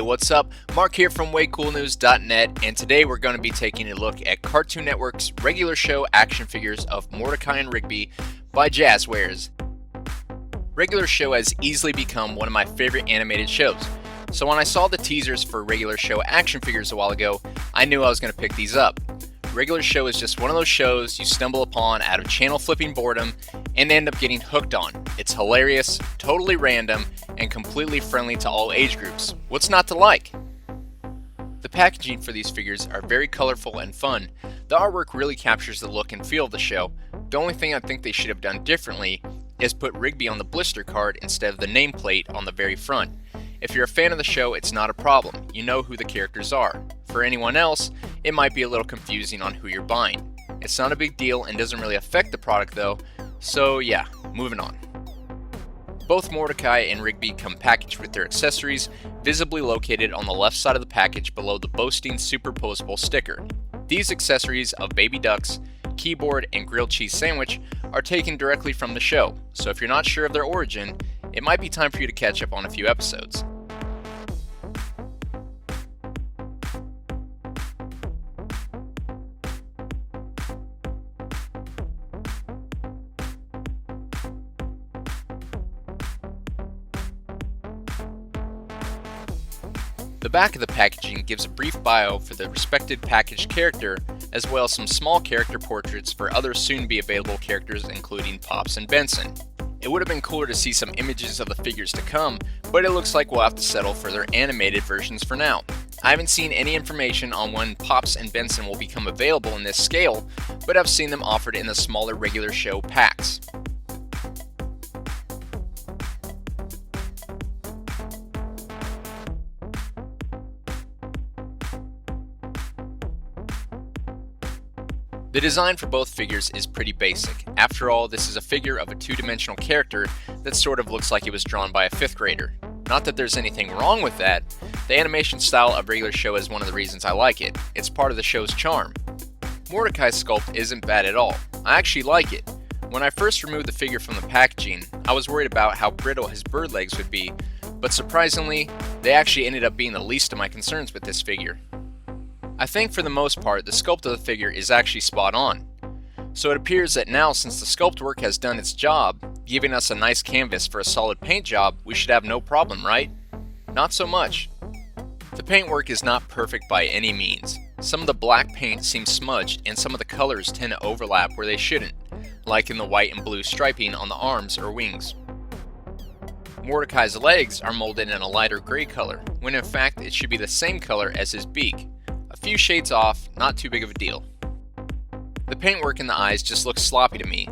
Hey, what's up? Mark here from WayCoolNews.net, and today we're going to be taking a look at Cartoon Network's regular show action figures of Mordecai and Rigby by Jazwares. Regular Show has easily become one of my favorite animated shows, so when I saw the teasers for Regular Show action figures a while ago, I knew I was going to pick these up. Regular Show is just one of those shows you stumble upon out of channel flipping boredom and end up getting hooked on. It's hilarious, totally random, and completely friendly to all age groups. What's not to like? The packaging for these figures are very colorful and fun. The artwork really captures the look and feel of the show. The only thing I think they should have done differently is put Rigby on the blister card instead of the nameplate on the very front. If you're a fan of the show, it's not a problem. You know who the characters are. For anyone else, it might be a little confusing on who you're buying. It's not a big deal and doesn't really affect the product though, so yeah, moving on. Both Mordecai and Rigby come packaged with their accessories, visibly located on the left side of the package below the boasting superposable sticker. These accessories of baby ducks, keyboard, and grilled cheese sandwich are taken directly from the show, so if you're not sure of their origin, it might be time for you to catch up on a few episodes. The back of the packaging gives a brief bio for the respected packaged character, as well as some small character portraits for other soon-to-be available characters including Pops and Benson. It would have been cooler to see some images of the figures to come, but it looks like we'll have to settle for their animated versions for now. I haven't seen any information on when Pops and Benson will become available in this scale, but I've seen them offered in the smaller regular show packs. The design for both figures is pretty basic. After all, this is a figure of a two-dimensional character that sort of looks like it was drawn by a 5th grader. Not that there's anything wrong with that. The animation style of Regular Show is one of the reasons I like it. It's part of the show's charm. Mordecai's sculpt isn't bad at all. I actually like it. When I first removed the figure from the packaging, I was worried about how brittle his bird legs would be, but surprisingly, they actually ended up being the least of my concerns with this figure. I think for the most part, the sculpt of the figure is actually spot on. So it appears that now, since the sculpt work has done its job, giving us a nice canvas for a solid paint job, we should have no problem, right? Not so much. The paintwork is not perfect by any means. Some of the black paint seems smudged and some of the colors tend to overlap where they shouldn't, like in the white and blue striping on the arms or wings. Mordecai's legs are molded in a lighter gray color, when in fact it should be the same color as his beak. A few shades off, not too big of a deal. The paintwork in the eyes just looks sloppy to me.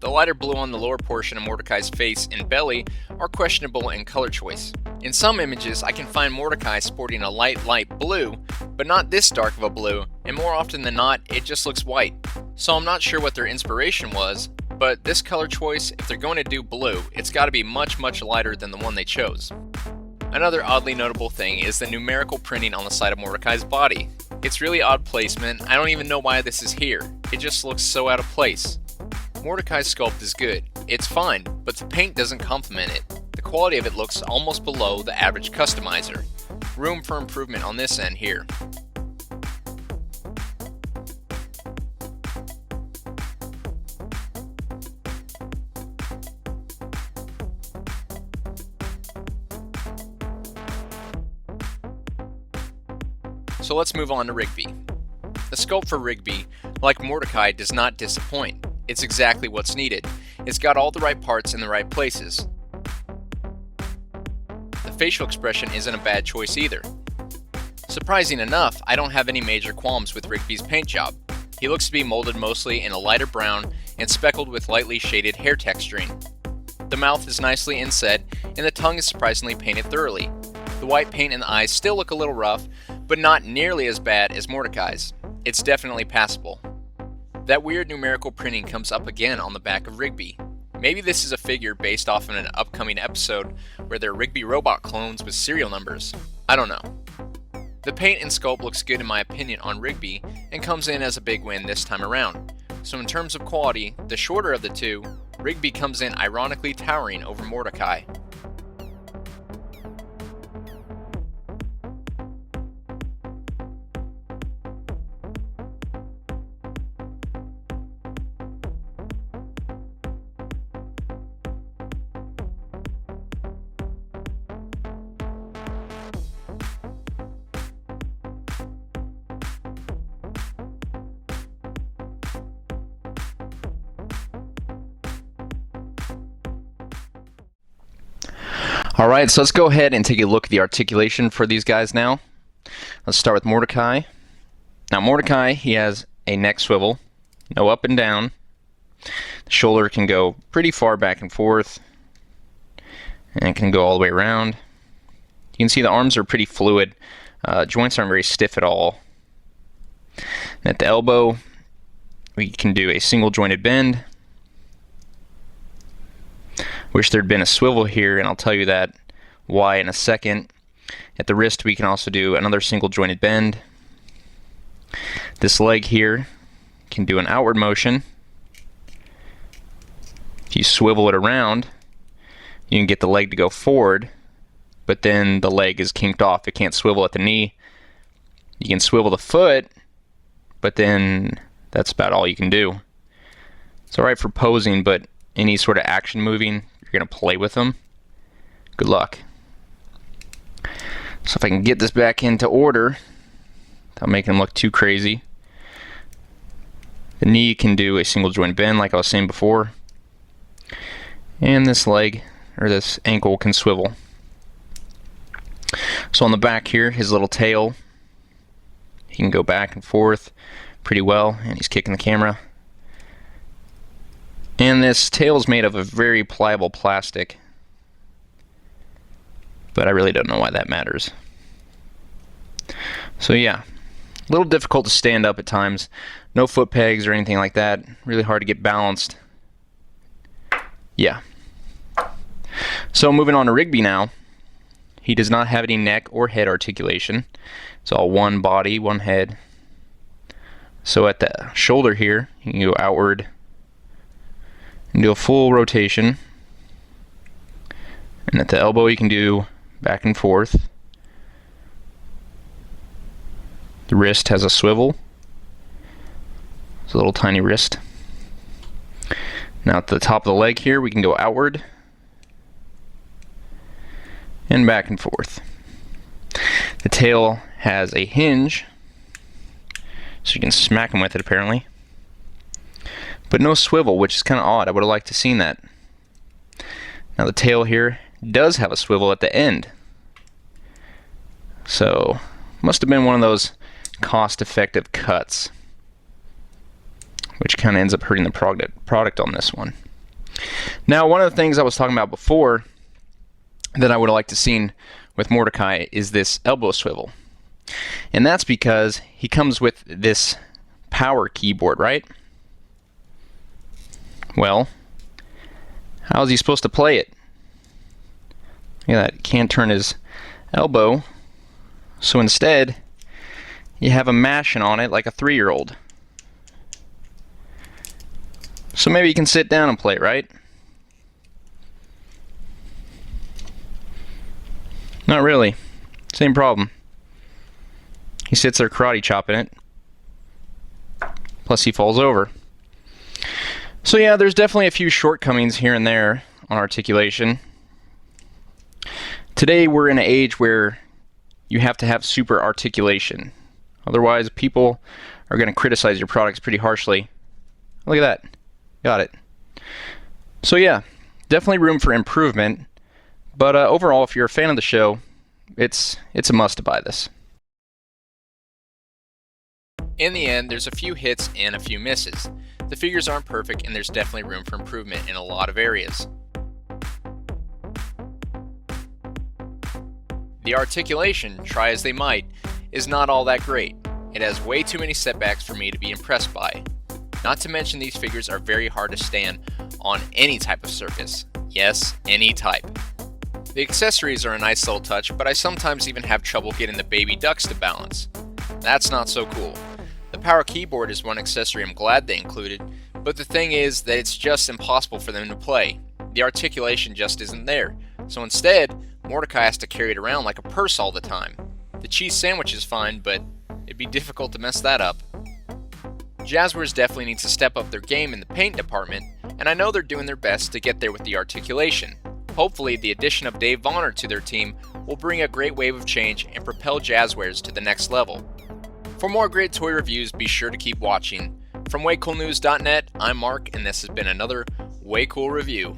The lighter blue on the lower portion of Mordecai's face and belly are questionable in color choice. In some images, I can find Mordecai sporting a light blue, but not this dark of a blue, and more often than not, it just looks white. So I'm not sure what their inspiration was, but this color choice, if they're going to do blue, it's got to be much lighter than the one they chose. Another oddly notable thing is the numerical printing on the side of Mordecai's body. It's really odd placement. I don't even know why this is here. It just looks so out of place. Mordecai's sculpt is good. It's fine, but the paint doesn't complement it. The quality of it looks almost below the average customizer. Room for improvement on this end here. So let's move on to Rigby. The sculpt for Rigby, like Mordecai, does not disappoint. It's exactly what's needed. It's got all the right parts in the right places. The facial expression isn't a bad choice either. Surprising enough, I don't have any major qualms with Rigby's paint job. He looks to be molded mostly in a lighter brown and speckled with lightly shaded hair texturing. The mouth is nicely inset and the tongue is surprisingly painted thoroughly. The white paint in the eyes still look a little rough, but not nearly as bad as Mordecai's. It's definitely passable. That weird numerical printing comes up again on the back of Rigby. Maybe this is a figure based off of an upcoming episode where they're Rigby robot clones with serial numbers. I don't know. The paint and sculpt looks good in my opinion on Rigby and comes in as a big win this time around. So in terms of quality, the shorter of the two, Rigby comes in ironically towering over Mordecai. Alright, so let's go ahead and take a look at the articulation for these guys now. Let's start with Mordecai. Now Mordecai, he has a neck swivel, no up and down. The shoulder can go pretty far back and forth, and it can go all the way around. You can see the arms are pretty fluid. Joints aren't very stiff at all. And at the elbow, we can do a single jointed bend. Wish there'd been a swivel here, and I'll tell you that why in a second. At the wrist, we can also do another single jointed bend. This leg here can do an outward motion. If you swivel it around, you can get the leg to go forward, but then the leg is kinked off. It can't swivel at the knee. You can swivel the foot, but then that's about all you can do. It's alright for posing, but any sort of action moving, you're going to play with them. Good luck. So if I can get this back into order without making them look too crazy. The knee can do a single joint bend like I was saying before. And this leg, or this ankle, can swivel. So on the back here, his little tail, he can go back and forth pretty well, and he's kicking the camera. And this tail is made of a very pliable plastic, but I really don't know why that matters. So yeah, a little difficult to stand up at times. No foot pegs or anything like that. Really hard to get balanced. Yeah. So moving on to Rigby now. He does not have any neck or head articulation. It's all one body, one head. So at the shoulder here, you can go outward and do a full rotation. And at the elbow, you can do back and forth. The wrist has a swivel. It's a little tiny wrist. Now at the top of the leg here, we can go outward and back and forth. The tail has a hinge, so you can smack him with it apparently. But no swivel, which is kind of odd. I would have liked to seen that. Now the tail here does have a swivel at the end. So, must have been one of those cost-effective cuts, which kind of ends up hurting the product on this one. Now, one of the things I was talking about before that I would have liked to seen with Mordecai is this elbow swivel. And that's because he comes with this power keyboard, right? Well, how is he supposed to play it? Look at that, he can't turn his elbow. So instead, you have him mashing on it like a 3-year-old. So maybe you can sit down and play it, right? Not really. Same problem. He sits there karate chopping it. Plus he falls over. So yeah, there's definitely a few shortcomings here and there on articulation. Today we're in an age where you have to have super articulation. Otherwise people are going to criticize your products pretty harshly. Look at that. Got it. So yeah, definitely room for improvement. But overall, if you're a fan of the show, it's a must to buy this. In the end, there's a few hits and a few misses. The figures aren't perfect, and there's definitely room for improvement in a lot of areas. The articulation, try as they might, is not all that great. It has way too many setbacks for me to be impressed by. Not to mention these figures are very hard to stand on any type of surface. Yes, any type. The accessories are a nice little touch, but I sometimes even have trouble getting the baby ducks to balance. That's not so cool. The power keyboard is one accessory I'm glad they included, but the thing is that it's just impossible for them to play. The articulation just isn't there, so instead, Mordecai has to carry it around like a purse all the time. The cheese sandwich is fine, but it'd be difficult to mess that up. Jazwares definitely needs to step up their game in the paint department, and I know they're doing their best to get there with the articulation. Hopefully, the addition of Dave Vonner to their team will bring a great wave of change and propel Jazwares to the next level. For more great toy reviews, be sure to keep watching. From WayCoolNews.net, I'm Mark, and this has been another Way Cool Review.